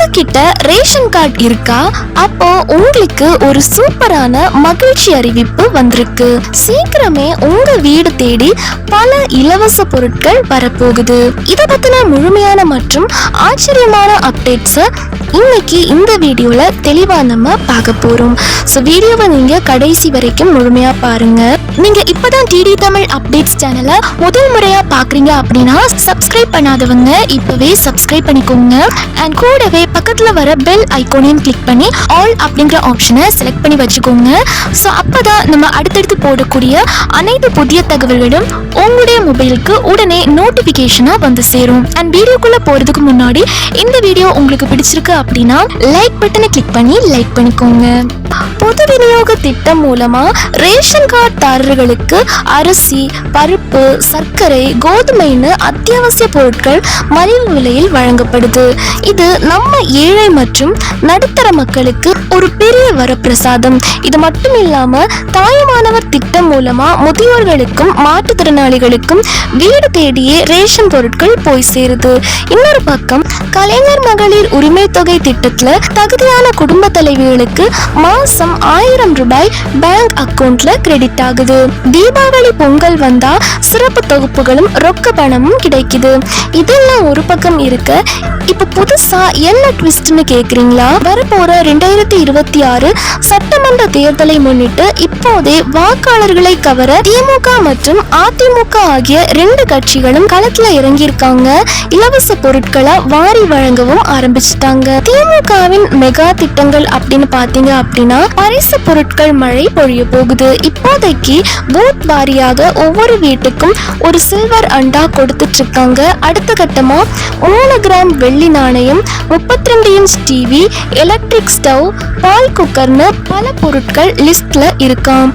உங்ககிட்ட ration card இருக்கா? அப்போ உங்களுக்கு ஒரு சூப்பரான மகிழ்ச்சி அறிவிப்பு வந்திருக்கு. சீக்கிரமே உங்க வீடு தேடி பல இலவச பொருட்கள் வரப்போகுது. இத பத்தின முழுமையான மற்றும் ஆச்சரியமான அப்டேட்ஸ் இன்னைக்கு இந்த வீடியோல தெளிவா நம்ம பார்க்க போறோம். சோ வீடியோவை நீங்க கடைசி வரைக்கும் முழுமையா பாருங்க. நீங்க இப்பதான் டிடி தமிழ் அப்டேட்ஸ் சேனலை முதல் முறையா பாக்குறீங்க அப்படின்னா சப்ஸ்கிரைப் பண்ணாதவங்க இப்பவே சப்ஸ்கிரைப் பண்ணிக்கோங்க. அண்ட் கூடவே பக்கத்துல வர பெல் ஐகானையும் கிளிக் பண்ணி ஆல் அப்படிங்கிற ஆப்ஷனை செலக்ட் பண்ணி வச்சுக்கோங்க. ஸோ அப்பதான் நம்ம அடுத்தடுத்து போடக்கூடிய அனைத்து புதிய தகவல்களும் உங்களுடைய மொபைலுக்கு உடனே நோட்டிபிகேஷனா வந்து சேரும். அண்ட் வீடியோக்குள்ள போறதுக்கு முன்னாடி இந்த வீடியோ உங்களுக்கு பிடிச்சிருக்கு அப்படின்னா லைக் பட்டனை கிளிக் பண்ணி லைக் பண்ணிக்கோங்க. பொது விநியோக திட்டம் மூலமா ரேஷன் கார்டு தாரர்களுக்கு அரிசி, பருப்பு, சர்க்கரை, கோதுமைன்னு அத்தியாவசிய பொருட்கள் மலிவு விலையில் வழங்கப்படுது. இது நம்ம ஏழை மற்றும் நடுத்தர மக்களுக்கு ஒரு பெரிய வரப்பிரசாதம். இது மட்டும் இல்லாம தாயுமானவர் திட்டம் மூலமா முதியோர்களுக்கும் மாற்றுத்திறனாளிகளுக்கும் வீடு தேடியே ரேஷன் பொருட்கள் போய் சேருது. இன்னொரு பக்கம் கலைஞர் மகளிர் உரிமை தொகை திட்டத்துல தகுதியான குடும்ப தலைவிகளுக்கு மாசம் 1000 ரூபாய் பேங்க் அக்கவுண்ட்ல கிரெடிட் ஆகுது. தீபாவளி பொங்கல் வந்தா சிறப்பு தொகுப்புகளும் ரொக்க பணமும் கிடைக்குது. இதெல்லாம் ஒரு பக்கம் இருக்க, இப்ப புதுசா என்ன ட்விஸ்ட்னு கேக்குறீங்களா? வரப்போற 2026 சட்டமன்ற தேர்தலை முன்னிட்டு இப்போதே வாக்காளர்களை கவர திமுக மற்றும் அதிமுக ஆகிய 2 கட்சிகளும் களத்துல இறங்கியிருக்காங்க. இலவச பொருட்களை வாரி வழங்கவும் ஆரம்பிச்சிட்டாங்க. திமுகவின் மெகா திட்டங்கள் அப்படின்னு பாத்தீங்க அப்படின்னா பரிசு பொருட்கள் மழை பொழிய போகுது. இப்போதைக்கு பூத் வாரியாக ஒவ்வொரு வீட்டுக்கும் ஒரு சில்வர் அண்டா கொடுத்துட்டு இருக்காங்க. அடுத்த கட்டமா 3 கிராம் வெள்ளி நாணயம், 32 இன்ச் டிவி, எலக்ட்ரிக் ஸ்டவ், பால் குக்கர்னு பல பொருட்கள் லிஸ்ட்ல இருக்காம்.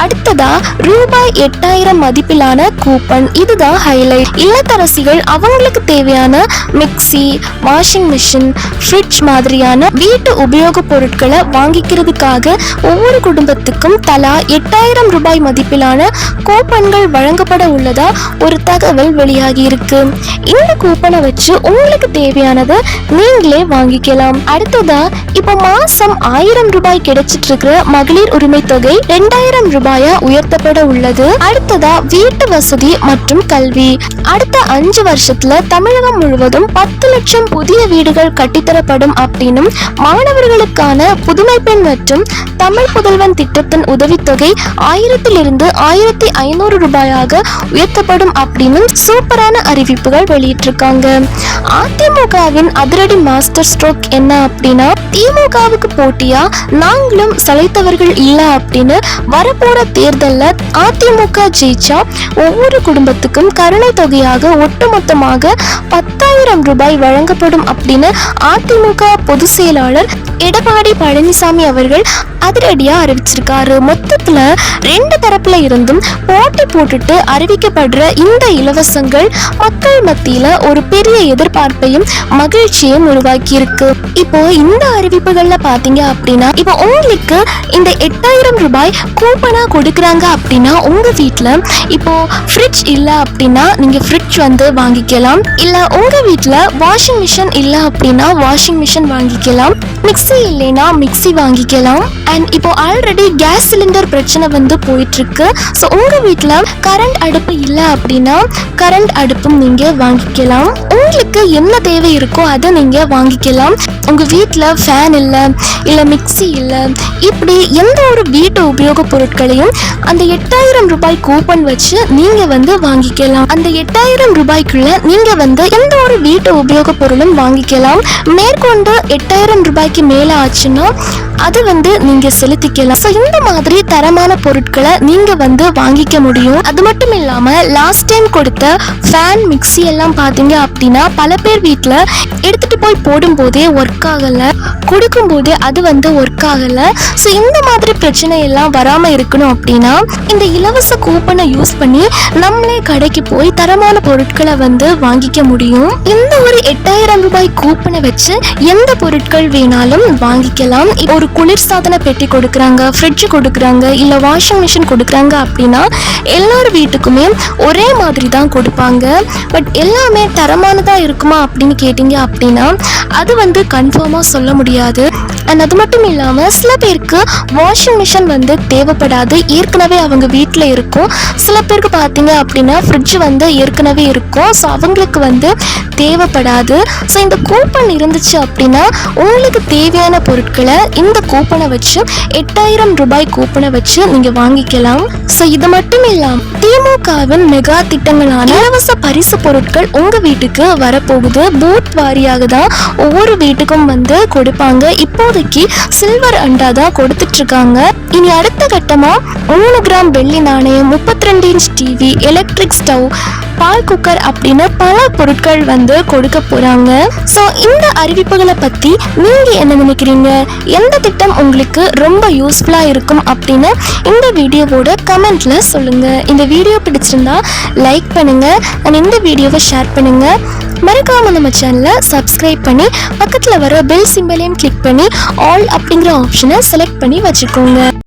அடுத்ததா ரூபாய் 8000 மதிப்பிலான கூப்பன். இதுதான் ஹைலைட். இல்லத்தரசிகள் அவங்களுக்கு தேவையான மிக்சி, வாஷிங் மிஷின், ஃப்ரிட்ஜ் மாதிரியான வீட்டு உபயோக பொருட்களை வாங்கிக்கிறதுக்காக ஒவ்வொரு குடும்பத்துக்கும் தலா 8000 ரூபாய் மதிப்பிலான கூப்பன்கள் வழங்கப்பட உள்ளதா ஒரு தகவல் வெளியாகி இருக்கு. இந்த கூப்பனை வச்சு உங்களுக்கு தேவையானதை நீங்களே வாங்கிக்கலாம். அடுத்ததா இப்ப மாசம் 1000 ரூபாய் கிடைச்சிட்டு இருக்கிற மகளிர் உரிமை தொகை 2000 ரூபாயா உயர்த்தப்பட உள்ளது. அடுத்ததா வீட்டு வசதி மற்றும் கல்வி. அடுத்த 5 வருஷத்துல தமிழகம் முழுவதும் 10 லட்சம் புதிய வீடுகள் கட்டித்தரப்படும் அப்படின்னும் மாணவர்களுக்கான புதுமை பெண் மற்றும் தமிழ் புதல்வன் திட்டத்தின் உதவித்தொகை 1000 இருந்து 1500 ரூபாயாக உயர்த்தப்படும் அப்படின்னு சூப்பரான அறிவிப்புகள் வெளியிட்டிருக்காங்க. அதிமுகவின் அதிரடி மாஸ்டர் ஸ்ட்ரோக் என்ன அப்படின்னா, திமுகவுக்கு போட்டியா நாங்களும் சளைத்தவர்கள் இல்ல அப்படின்னு வரப்போற தேர்தல்ல அதிமுக ஜெயிச்சா ஒவ்வொரு குடும்பத்துக்கும் கருணை தொகையாக ஒட்டுமொத்தமாக 10,000 ரூபாய் வழங்கப்படும் அப்படின்னு அதிமுக பொதுச் செயலாளர் எடப்பாடி பழனிசாமி அவர்கள் அதிரடியா அறிவிச்சிருக்காரு. மொத்தத்துல 2 தரப்புல இருந்தும் போட்டி போட்டுட்டு அறிவிக்கப்படுற இந்த இலவசங்கள் மக்கள் மத்தியில ஒரு பெரிய எதிர்பார்ப்பையும் மகிழ்ச்சியையும் உருவாக்கி இருக்கு. இப்போ இந்த அறிவிப்புகள்ல பாத்தீங்க அப்படின்னா, இப்போ உங்களுக்கு இந்த 8000 ரூபாய் கூப்பனா கொடுக்கறாங்க அப்படின்னா உங்க வீட்டுல இப்போ ஃப்ரிட்ஜ் இல்ல அப்படின்னா நீங்க ஃப்ரிட்ஜ் வந்து வாங்கிக்கலாம். இல்ல உங்க வீட்டுல வாஷிங் மிஷின் இல்ல அப்படின்னா வாஷிங் மிஷின் வாங்கிக்கலாம். மிக்சி இல்லைன்னா மிக்சி வாங்கிக்கலாம். அண்ட் இப்போ ஆல்ரெடி கேஸ் சிலிண்டர் பிரச்சனை வந்து போயிட்டு இருக்கு. ஸோ உங்க வீட்டுல கரண்ட் அடுப்பு இல்ல அப்படின்னா கரண்ட் அடுப்பும் நீங்க வாங்கிக்கலாம். உங்களுக்கு என்ன தேவை இருக்கோ அதை நீங்க வாங்கிக்கலாம். உங்க வீட்டுல ஃபேன் இல்ல மிக்சி இல்ல, இப்படி எந்த ஒரு வீட்டு உபயோக பொருட்களையும் அந்த 8000 ரூபாய் கூப்பன் வச்சு நீங்க வந்து வாங்கிக்கலாம். அந்த 8000 ரூபாய்க்குள்ள நீங்க வந்து எந்த ஒரு வீட்டு உபயோக பொருளும் வாங்கிக்கலாம். மேற்கொண்டு 8000 ரூபாய்க்கு மேல ஆச்சுன்னா அது வந்து நீங்க செலுத்திக்கலாம். ஸோ இந்த மாதிரி தரமான பொருட்களை நீங்க வந்து வாங்கிக்க முடியும். அது மட்டும் இல்லாம லாஸ்ட் டைம் கொடுத்த ஃபேன், மிக்சி எல்லாம் பாத்தீங்க அப்படின்னா பல பேர் வீட்டுல எடுத்துட்டு போய் போடும் போதே ஒர்க் ஆகல, கொடுக்கும் போதே அது வந்து ஒர்க் ஆகல. ஸோ இந்த மாதிரி பிரச்சனை எல்லாம் வராம இருக்கணும் அப்படின்னா இந்த இலவச கூப்பனை யூஸ் பண்ணி நம்மளே கடைக்கு போய் தரமான பொருட்களை வந்து வாங்கிக்க முடியும். இந்த ஒரு 8000 ரூபாய் கூப்பனை வச்சு எந்த பொருட்கள் வேணாலும் வாங்கிக்கலாம். ஒரு குளிர்சாதன பெட்டி கொடுக்குறாங்க, ஃப்ரிட்ஜ் கொடுக்குறாங்க, இல்ல வாஷிங் மிஷின் கொடுக்குறாங்க அப்படின்னா எல்லார் வீட்டுக்குமே ஒரே மாதிரி தான் கொடுப்பாங்க. பட் எல்லாமே தரமானதா இருக்குமா அப்படின்னு கேட்டீங்க அப்படின்னா அது வந்து கன்ஃபார்மாக சொல்ல முடியாது. அண்ட் அது மட்டும் இல்லாமல் சில பேருக்கு வாஷிங் மிஷின் வந்து தேவைப்படாது, ஏற்கனவே அவங்க வீட்டில் இருக்கும். சில பேருக்கு பார்த்தீங்க அப்படின்னா ஃப்ரிட்ஜ் வந்து ஏற்கனவே இருக்கும், ஸோ அவங்களுக்கு வந்து தேவைப்படாது. ஸோ இந்த கூப்பன் இருந்துச்சு அப்படின்னா உங்களுக்கு தேவையான பொருட்களை இந்த கூப்பனை வச்சு 8000 ரூபாய் கூப்பனை வச்சு நீங்கள் வாங்கிக்கலாம். ஸோ இது மட்டும் இல்லாமல் திமுகவின் மெகா திட்டங்களான இலவச பரிசு பொருட்கள் உங்கள் வீட்டுக்கு வரப்போகுது. பூத் வாரியாக தான் ஒவ்வொரு வீட்டுக்கும் வந்து கொடுப்பாங்க. இப்போதைக்கு சில்வர் அண்டா தான் கொடுத்துட்டு இருக்காங்க. இனி அடுத்த கட்டமா 3 கிராம் வெள்ளி நாணயம், 32 இன்ச் டிவி, எலக்ட்ரிக் ஸ்டவ், பால் குக்கர் அப்படின்னு பல பொருட்கள் வந்து கொடுக்க போறாங்க. ஸோ இந்த அறிவிப்புகளை பத்தி நீங்க என்ன நினைக்கிறீங்க? எந்த திட்டம் உங்களுக்கு ரொம்ப யூஸ்ஃபுல்லா இருக்கும் அப்படின்னு இந்த வீடியோவோட கமெண்ட்ல சொல்லுங்க. இந்த வீடியோ பிடிச்சிருந்தா லைக் பண்ணுங்க அண்ட் இந்த வீடியோவை ஷேர் பண்ணுங்க. மறக்காம நம்ம சேனலை சப்ஸ்கிரைப் பண்ணி பக்கத்தில் வர பெல் சிம்பலையும் கிளிக் பண்ணி ஆல் அப்படிங்கிற ஆப்ஷனை செலக்ட் பண்ணி வச்சுக்கோங்க.